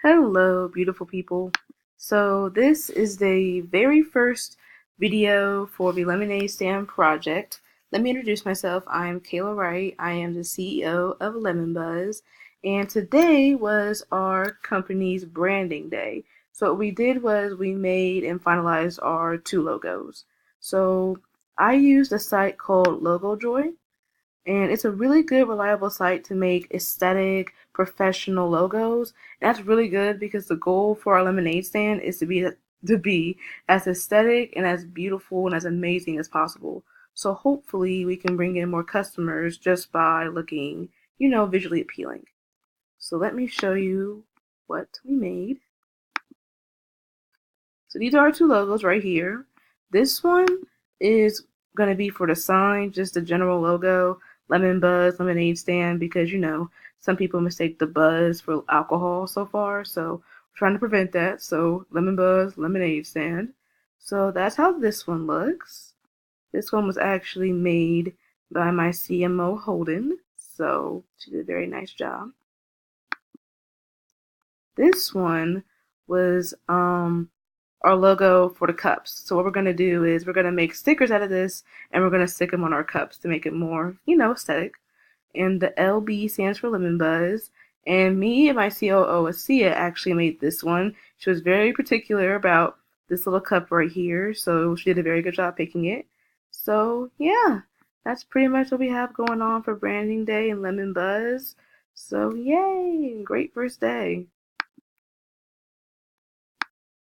Hello, beautiful people. So this is the very first video for the Lemonade Stand project. Let me introduce myself. I'm Kayla Wright. I am the CEO of Lemon Buzz, and today was our company's branding day. So what we did was we made and finalized our two logos. So I used a site called LogoJoy, and it's a really good, reliable site to make aesthetic, professional logos. And that's really good because the goal for our lemonade stand is to be as aesthetic and as beautiful and as amazing as possible. So hopefully we can bring in more customers just by looking, visually appealing. So let me show you what we made. So these are our two logos right here. This one is going to be for the sign, just the general logo, Lemon Buzz, Lemonade Stand, because some people mistake the buzz for alcohol so far. So we're trying to prevent that. So Lemon Buzz, Lemonade Stand. So that's how this one looks. This one was actually made by my CMO Holden. So she did a very nice job. This one was our logo for the cups. So what we're going to do is we're going to make stickers out of this and we're going to stick them on our cups to make it more, aesthetic. And the LB stands for Lemon Buzz. And me and my COO, Asia, actually made this one. She was very particular about this little cup right here, so she did a very good job picking it. So yeah, that's pretty much what we have going on for Branding Day and Lemon Buzz. So yay, great first day.